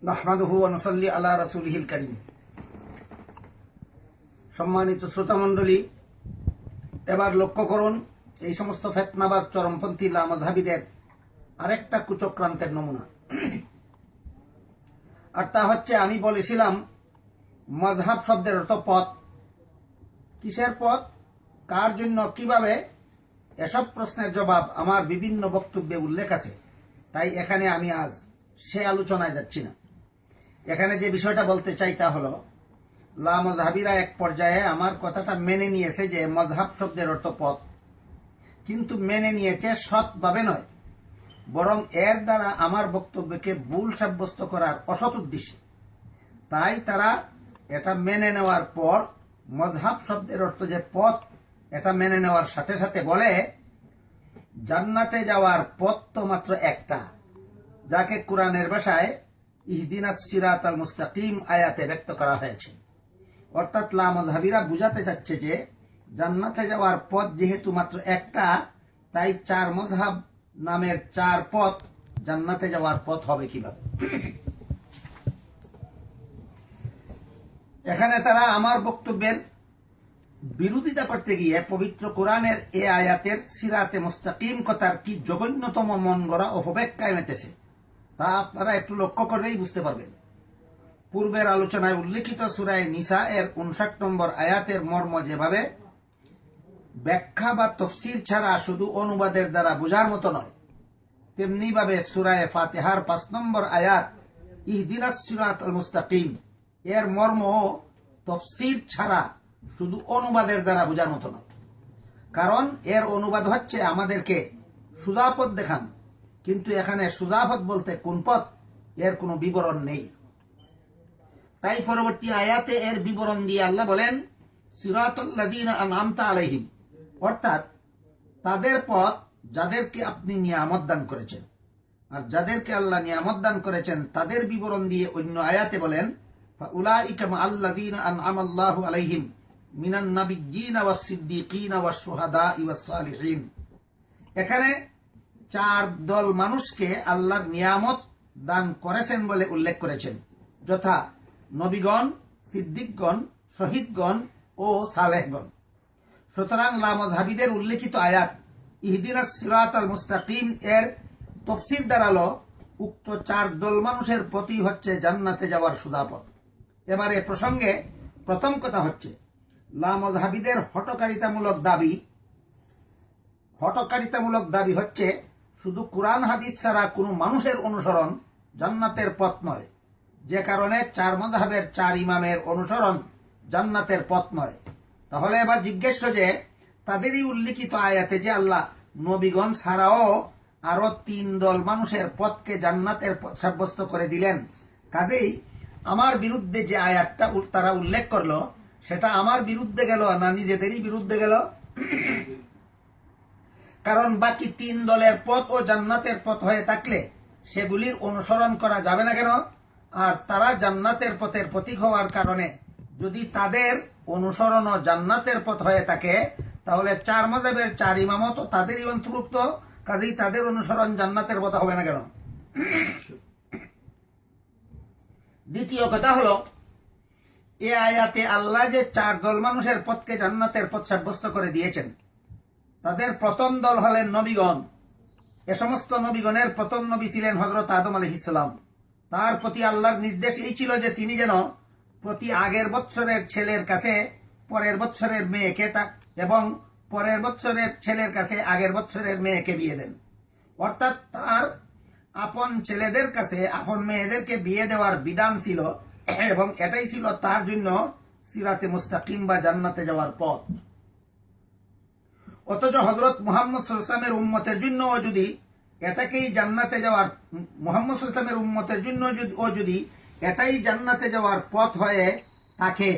নাহমাদুহু ওয়া নুসাল্লি আলা রাসূলিহিল কারীম। সম্মানিত শ্রোতামণ্ডলী, এবার লক্ষ্য করুন এই সমস্ত ফিতনাবাজ চরমপন্থী লামাযহাবীদের আরেকটা কুচক্রান্তের নমুনা। আর তা হচ্ছে, আমি বলেছিলাম মাযহাব শব্দের অর্থ পথ। কিসের পথ, কার জন্য, কিভাবে, এসব প্রশ্নের জবাব আমার বিভিন্ন বক্তব্যে উল্লেখ আছে। তাই এখানে আমি আজ সে আলোচনায় যাচ্ছি না। এখানে যে বিষয়টা বলতে চাই তা হলো, লামাযহাবীরা এক পর্যায়ে আমার কথাটা মেনে নিয়েছে যে মযহাব শব্দের অর্থ পথ, কিন্তু মেনে নিয়েছে সৎভাবে নয়, বরং এর দ্বারা আমার বক্তব্যকে ভুল সাব্যস্ত করার অসৎ উদ্দেশ্যে। তাই তারা এটা মেনে নেওয়ার পর মযহাব শব্দের অর্থ যে পথ, এটা মেনে নেওয়ার সাথে সাথে বলে জান্নাতে যাওয়ার পথ তো মাত্র একটা, যাকে কোরআনের ভাষায় ইহদিনাস সিরাতাল মুস্তাকিম আয়াতে ব্যক্ত করা হয়েছে। অর্থাৎ লামাযহাবীরা বুঝাতে চাচ্ছে যে জান্নাতে যাওয়ার পথ যেহেতু মাত্র একটা, তাই চার মযহাব নামের চার পথ জান্নাতে যাওয়ার পথ হবে কিভাবে? এখানে তারা আমার বক্তব্যের বিরোধিতা করতে গিয়ে পবিত্র কোরআনের এ আয়াতের সিরাতে মুস্তাকিম কথার কি জঘন্যতম মন গড়া অপব্যাখ্যায় মেতেছে, তা আপনারা একটু লক্ষ্য করলেই বুঝতে পারবেন। পূর্বের আলোচনায় উল্লেখিত সূরা নিসা এর 59 নম্বর আয়াতের মর্ম যেভাবে ব্যাখ্যা বা তফসির ছাড়া শুধু অনুবাদের দ্বারা বোঝার মতো নয়, তেমনি ভাবে সূরা ফাতিহার 5 নম্বর আয়াত ইহদিনাস সিরাতাল মুস্তাকিম এর মর্ম তফসির ছাড়া শুধু অনুবাদের দ্বারা বোঝার মতো নয়। কারণ এর অনুবাদ হচ্ছে আমাদেরকে সুজা পথ দেখান, কিন্তু এখানে সুজা পথ বলতে কোন পথ, এর কোনো বিবরণ নেই। তাই পরবর্তী আয়াতে এর বিবরণ দিয়ে আল্লাহ বলেন সিরাতাল লাযিনা আন'আমতা আলাইহিম, অর্থাৎ তাদের পথ যাদেরকে আপনি নিয়ামত দান করেছেন। আর যাদেরকে আল্লাহ নিয়ামত দান করেছেন তাদের বিবরণ দিয়ে অন্য আয়াতে বলেন ফাউলাইকা মা'আল্লাযিনা আন'আমাল্লাহু আলাইহিম মিনান নাবিয়্যিনা ওয়াস সিদ্দীকিনা ওয়াস শুহাদাই ওয়াস সালিহিন। এখানে চার দল মানুষকে আল্লাহর নিয়ামত দান করেছেন বলে উল্লেখ করেছেন, যথা নবীগণ, সিদ্দিকগণ, শহীদগণ ও সালেহগণ। সুতরাং লামাযহাবীদের উল্লেখিত আয়াত ইহদিনাস সিরাতাল মুস্তাকিম এর তফসির দাঁড়ালো উক্ত চার দল মানুষের প্রতি হচ্ছে জান্নাতে যাওয়ার সুদাপথ। এবারে প্রসঙ্গে প্রথম কথা হচ্ছে, লামাযহাবীদের হটকারিতামূলক দাবি হচ্ছে শুধু কোরআন হাদিস ছাড়া কোনো মানুষের অনুসরণ জান্নাতের পথ নয়, যে কারণে চার মযহাবের চার ইমামের অনুসরণ জান্নাতের পথ নয়। তাহলে এবার জিজ্ঞেস যে তাদেরই উল্লিখিত আয়াতে যে আল্লাহ নবীগণ ছাড়াও আরো তিন দল মানুষের পথকে জান্নাতের পথ সাব্যস্ত করে দিলেন, কাজেই আমার বিরুদ্ধে যে আয়াতটা তারা উল্লেখ করলো সেটা আমার বিরুদ্ধে গেল না নিজেদেরই বিরুদ্ধে গেল? কারণ বাকি তিন দলের পথ ও জান্নাতের পথ হয়ে থাকলে সেগুলির অনুসরণ করা যাবে না কেন? আর তারা জান্নাতের পথের প্রতীক হওয়ার কারণে যদি তাদের অনুসরণ ও জান্নাতের পথ হয়ে থাকে, তাহলে চার মযহাবের চার ইমামত তাদেরই অন্তর্ভুক্ত, কাজেই তাদের অনুসরণ জান্নাতের পথ হবে না কেন? দ্বিতীয় কথা হলো, এ আয়াতে আল্লাহ যে চার দল মানুষের পথকে জান্নাতের পথ সাব্যস্ত করে দিয়েছেন, তাদের প্রথম দল হলেন নবীগণ। এ সমস্ত নবীগণের প্রথম নবী ছিলেন হযরত আদম আলাইহিস সালাম। তার প্রতি আল্লাহর নির্দেশ এই ছিল যে তিনি যেন প্রতি আগের বৎসরের ছেলের কাছে পরের বৎসরের মেয়েকে এবং পরের বৎসরের ছেলের কাছে আগের বৎসরের মেয়েকে বিয়ে দেন। অর্থাৎ তার আপন ছেলেদের কাছে আপন মেয়েদেরকে বিয়ে দেওয়ার বিধান ছিল, এবং এটাই ছিল তার জন্য সিরাতে মুস্তাকিম বা জান্নাতে যাওয়ার পথ। অথচ হযরত মুহাম্মদ সাল্লাল্লাহু আলাইহি ওয়াসাল্লামের উম্মতের জন্য যদি এটাকেই জান্নাতে যাওয়ার মুহাম্মদ সাল্লাল্লাহু আলাইহি ওয়াসাল্লামের উম্মতের জন্য যদি এটাই জান্নাতে যাওয়ার পথ হয়ে থাকে,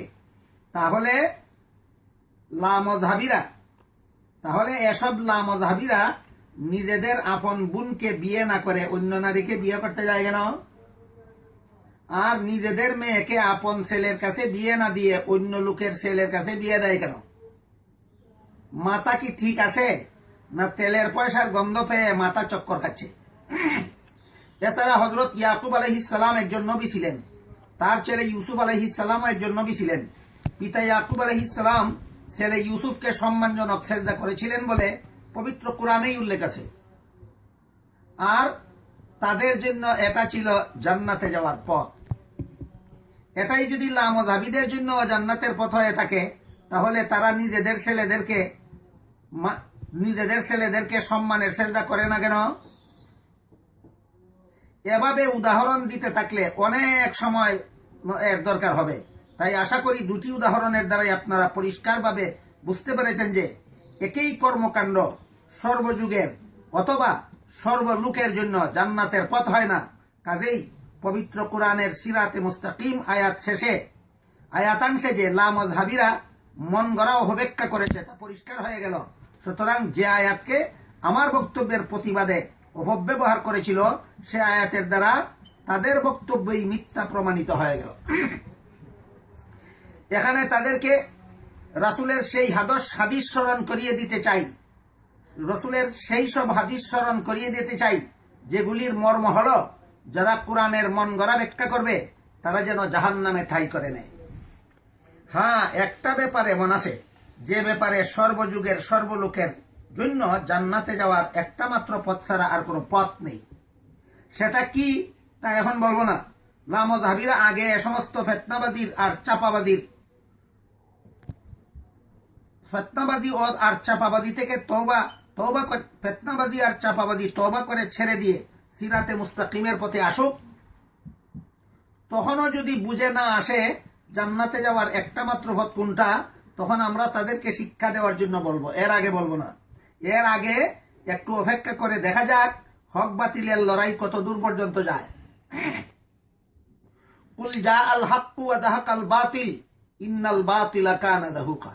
তাহলে এসব লামাযহাবীরা নিজেদের আপন বোনকে বিয়ে না করে অন্য নারীকে বিয়ে করতে যায় কেন? আর নিজেদের মেয়েকে আপন ছেলের কাছে বিয়ে না দিয়ে অন্য লোকের ছেলের কাছে বিয়ে দেয় কেন? মাথা কি ঠিক আছে, না তেলের পয়সার গন্ধ পেয়ে মাথা চক্কর খাচ্ছে? এছাড়া হযরত ইয়াকুব আলাইহিস সালাম একজন নবী ছিলেন, তার ছেলে ইউসুফ আলাইহিস সালাম একজন নবী ছিলেন। পিতা ইয়াকুব আলাইহিস সালাম ছেলে ইউসুফকে সম্মানজনক সেজদা করেছিলেন বলে পবিত্র কোরআনেই উল্লেখ আছে। আর তাদের জন্য এটা ছিল জান্নাতে যাওয়ার পথ। এটাই যদি লামজাবিদের জন্য জান্নাতের পথ হয়ে থাকে, তাহলে তারা নিজেদের ছেলেদেরকে সম্মানের সেজদা করে না কেন? এভাবে উদাহরণ দিতে থাকলে অনেক সময় এর দরকার হবে। তাই আশা করি দুটি উদাহরণের দ্বারাই আপনারা পরিষ্কারভাবে বুঝতে পেরেছেন যে একই কর্মকাণ্ড সর্বযুগের অথবা সর্বলোকের জন্য জান্নাতের পথ হয় না। কাজেই পবিত্র কোরআনের সিরাতে মুস্তাকিম আয়াতাংশে যে লামজহাবিরা মন গড়া ও অপেক্ষা করেছে তা পরিষ্কার হয়ে গেল। সুতরাং যে আয়াতকে আমার বক্তব্যের প্রতিবাদে অপব্যবহার করেছিল, সে আয়াতের দ্বারা তাদের বক্তব্যই মিথ্যা প্রমাণিত হয়ে গেল। এখানে তাদেরকে রাসূলের সেই হাদিস স্মরণ করিয়ে দিতে চাই, রাসূলের সেই সব হাদিস স্মরণ করিয়ে দিতে চাই যেগুলির মর্ম হল, যারা কোরআনের মন গড়া ব্যাখ্যা করবে তারা যেন জাহান্নামে ঠাঁই করে নেয়। হ্যাঁ, একটা ব্যাপার এমন আছে যে ব্যাপারে সর্বযুগের সর্বলোকের জন্য জান্নাতে যাওয়ার একটা মাত্র পথ ছাড়া আর কোনো পথ নেই। সেটা কি তা এখন বলবো না। লামজাহাবিরা আগে এ সমস্ত ফিতনাবাজি আর চাপাবাজি থেকে তওবা করে ছেড়ে দিয়ে সিরাতে মুস্তাকিমের পথে আসুক। তখনও যদি বুঝে না আসে জান্নাতে যাওয়ার একটা মাত্র পথ কোনটা, তখন আমরা তাদেরকে শিক্ষা দেওয়ার জন্য বলবো, এর আগে বলবো না। এর আগে একটু অপেক্ষা করে দেখা যাক হক বাতিলের লড়াই কত দূর পর্যন্ত যায়। কুল জা আল হাক্কু ওয়া যাহাকাল বাতিল ইন্নাল বাতিলা কানা যাহুকা।